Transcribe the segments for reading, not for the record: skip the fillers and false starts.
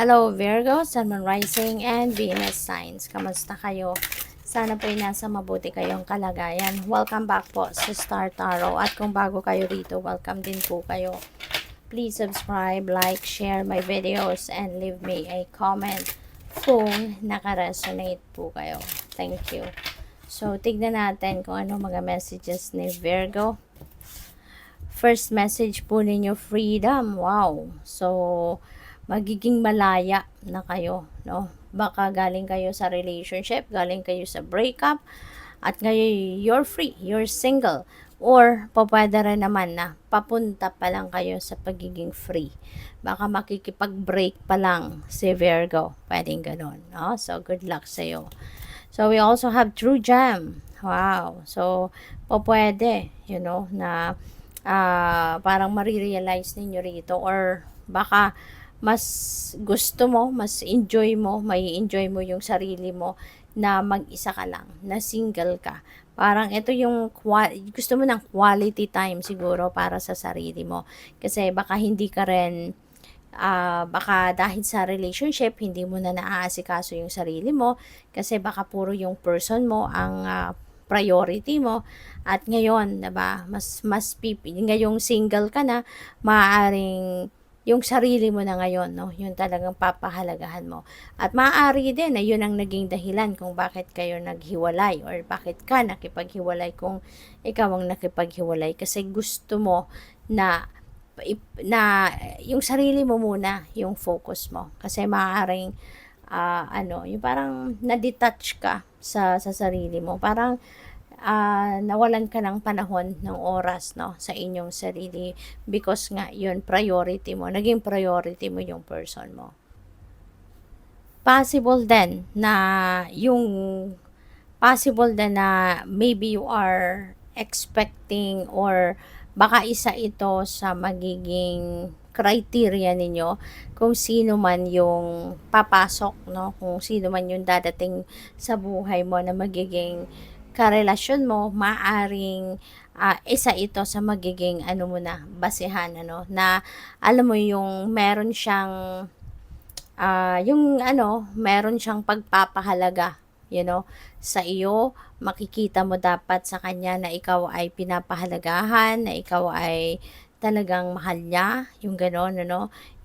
Hello Virgo, Sun, Moon Rising, and Venus signs. Kamusta kayo? Sana po ay nasa mabuti kayong kalagayan. Welcome back po sa Star Tarot. At kung bago kayo rito, welcome din po kayo. Please subscribe, like, share my videos, and leave me a comment kung naka-resonate po kayo. Thank you. So, tignan natin kung ano mga messages ni Virgo. First message po ninyo, freedom. Wow. So, magiging malaya na kayo, no? Baka galing kayo sa relationship, galing kayo sa breakup, at ngayon you're free, you're single. Or, pwede rin naman na papunta pa lang kayo sa pagiging free. Baka makikipag-break pa lang si Virgo. Pwedeng ganun, no? So, good luck sa'yo. So, we also have True Gem. Wow. So, pwede, na parang marirealize ninyo rito, or baka mas gusto mo, mas enjoy mo, may enjoy mo yung sarili mo na mag-isa ka lang, na single ka. Parang ito yung gusto mo ng quality time siguro para sa sarili mo. Kasi baka hindi ka rin, baka dahil sa relationship, hindi mo na naaasikaso yung sarili mo. Kasi baka puro yung person mo ang priority mo. At ngayon, diba, mas ngayong single ka na, maaaring yung sarili mo na ngayon, no? Yun talagang papahalagahan mo. At maaari din na yun ang naging dahilan kung bakit kayo naghiwalay, or bakit ka nakipaghiwalay kung ikaw ang nakipaghiwalay, kasi gusto mo na yung sarili mo muna yung focus mo. Kasi maaaring yung parang na-detach ka sa sarili mo. Parang nawalan ka ng panahon, ng oras, no, sa inyong sarili, because nga yun priority mo, naging priority mo yung person mo. Possible din na maybe you are expecting, or baka isa ito sa magiging criteria ninyo kung sino man yung papasok, no, kung sino man yung dadating sa buhay mo na magiging karelasyon mo. Maaring isa ito sa magiging basehan, na alam mo yung meron siyang meron siyang pagpapahalaga, sa iyo. Makikita mo dapat sa kanya na ikaw ay pinapahalagahan, na ikaw ay talagang mahal niya, yung gano'n,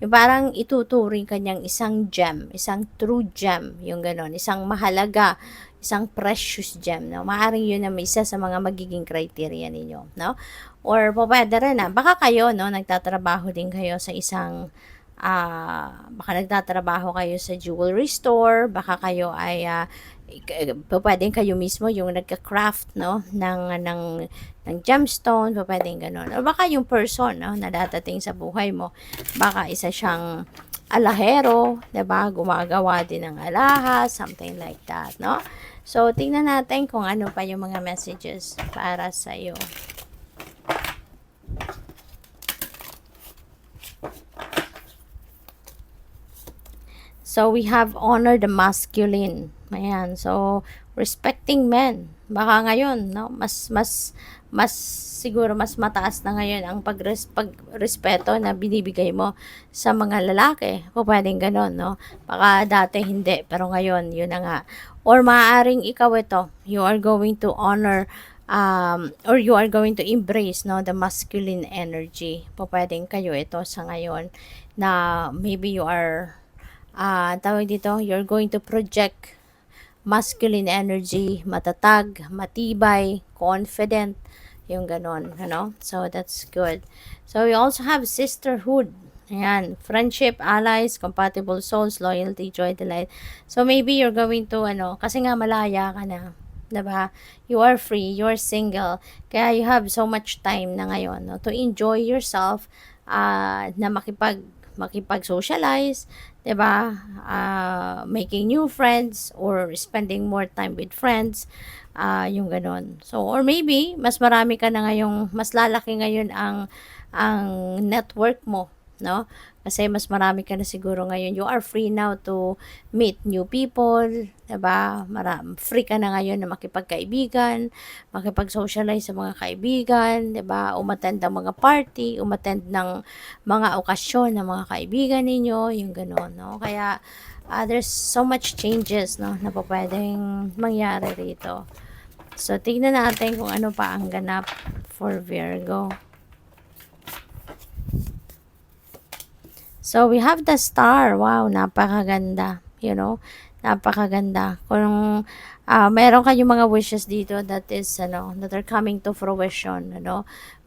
yung parang ituturing kanyang isang gem, isang true gem, yung gano'n, isang mahalaga, isang precious gem, no? Maaaring yun na isa sa mga magiging criteria ninyo, no? Or pwede rin na, baka kayo, no, nagtatrabaho din kayo sa isang baka nagtatrabaho kayo sa jewelry store, baka kayo ay pwedeng kayo mismo yung nagka-craft, no, ng gemstone, pwedeng ganun. O baka yung person, no, na dadating sa buhay mo, baka isa siyang alahero, 'di ba? Gumagawa din ng alahas, something like that, no? So, tingnan natin kung ano pa yung mga messages para sa iyo. So, we have honor the masculine. Ayan. So, respecting men. Baka ngayon, no, mas siguro mas mataas na ngayon ang pagrespeto na binibigay mo sa mga lalaki. O pwedeng ganon, no? Baka dati hindi, pero ngayon, yun na nga. Or maaaring ikaw ito, you are going to honor, or you are going to embrace, no, the masculine energy. Pwedeng kayo ito sa ngayon na maybe you are tawag dito, you're going to project masculine energy, matatag, matibay, confident, yung ganon, So, that's good. So, we also have sisterhood. Ayan, friendship, allies, compatible souls, loyalty, joy, delight. So, maybe you're going to, kasi nga malaya ka na, diba? You are free, you're single, kaya you have so much time na ngayon, no, to enjoy yourself, na makipag-socialize, 'di ba? Making new friends, or spending more time with friends, yung ganon. So, or maybe mas marami ka na ngayong, mas lalaki ngayon ang network mo, no? Kasi mas marami ka na siguro ngayon. You are free now to meet new people, 'di ba? Free ka na ngayon na makipagkaibigan, makipag-socialize sa mga kaibigan, 'di ba? Umattend ng mga party, umattend ng mga okasyon ng mga kaibigan ninyo, yung gano'n, no? Kaya there's so much changes, no, na pwedeng mangyari rito. So, tignan natin kung ano pa ang ganap for Virgo. So, we have the star. Wow, napakaganda. You know, napakaganda. Kung meron kayong mga wishes dito that is, that are coming to fruition,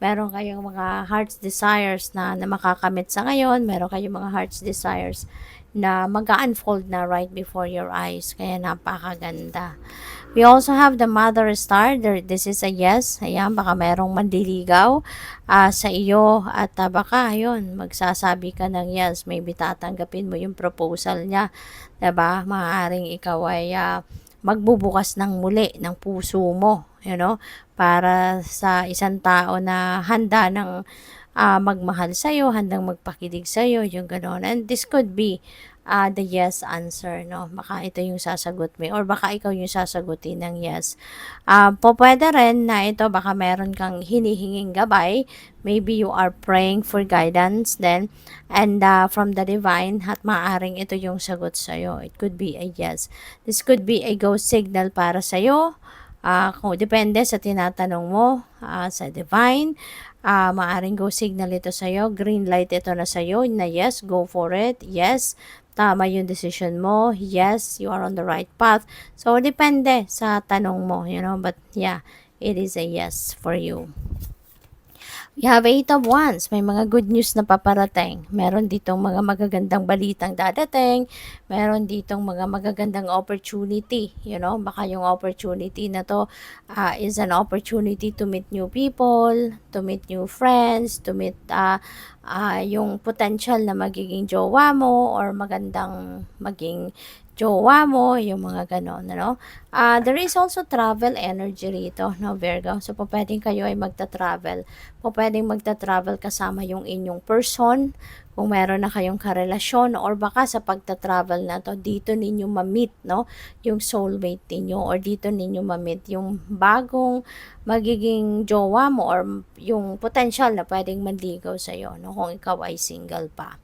meron kayong mga heart's desires na makakamit sa ngayon, meron kayong mga heart's desires na mag-unfold na right before your eyes. Kaya napakaganda. We also have the mother star. This is a yes. Ayan, baka merong mandiligaw sa iyo at baka ayun, magsasabi ka ng yes. Maybe tatanggapin mo yung proposal niya. Diba? Maaaring ikaw ay magbubukas ng muli ng puso mo, para sa isang tao na handa ng magmahal sa'yo, handang magpakilig sa'yo, yung gano'n. And this could be the yes answer, no? Baka ito yung sasagot mo or baka ikaw yung sasagutin ng yes. Pwede rin na ito, baka meron kang hinihinging gabay. Maybe you are praying for guidance then and from the divine at maaring ito yung sagot sa'yo. It could be a yes. This could be a go signal para sa'yo. Kung depende sa tinatanong mo sa divine, maaring go signal ito sa'yo, green light ito na sa'yo, na yes, go for it, yes, tama yung decision mo, yes, you are on the right path. So, depende sa tanong mo, but yeah, it is a yes for you. We have 8 of Wands. May mga good news na paparating. Meron ditong mga magagandang balitang dadating. Meron ditong mga magagandang opportunity. Baka yung opportunity na to is an opportunity to meet new people, to meet new friends, to meet yung potential na magiging jowa mo or magandang maging jowa mo, yung mga ganon, there is also travel energy rito, Virgo? So, pwedeng kayo ay magta-travel. Pwedeng magta-travel kasama yung inyong person, kung meron na kayong karelasyon, or baka sa pagta-travel na to, dito ninyo ma-meet, yung soulmate ninyo, or dito ninyo ma-meet yung bagong magiging jowa mo, or yung potential na pwedeng manligaw sa'yo, kung ikaw ay single pa.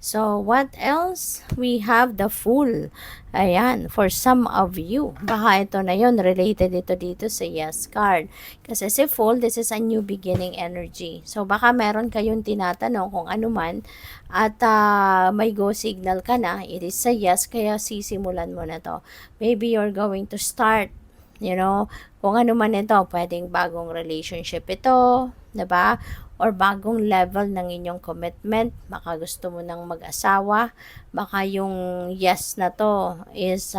So, what else? We have the Fool. Ayan, for some of you. Baka ito na yon, related ito dito sa yes card. Kasi si Fool, this is a new beginning energy. So, baka meron kayong tinatanong kung ano man at may go signal ka na, it is a yes, kaya sisimulan mo na to. Maybe you're going to start, kung ano man ito, pwedeng bagong relationship ito, diba? Or bagong level ng inyong commitment, baka gusto mo nang mag-asawa, baka yung yes na to is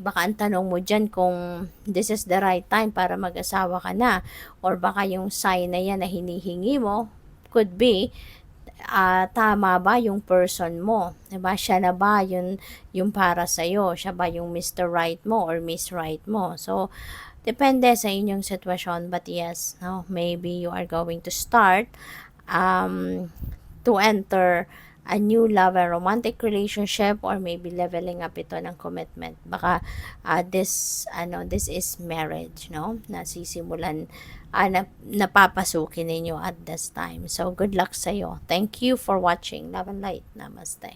baka ang tanong mo dyan kung this is the right time para mag-asawa ka na, or baka yung sign na yan na hinihingi mo could be tama ba yung person mo, diba? Siya na ba yung para sa'yo, siya ba yung Mr. Right mo or Miss Right mo? So depende sa inyong sitwasyon, but yes, maybe you are going to start to enter a new love and romantic relationship, or maybe leveling up ito ng commitment. Baka this is marriage, nasisimulan, napapasukin ninyo at this time. So good luck sa iyo. Thank you for watching. Love and light. Namaste.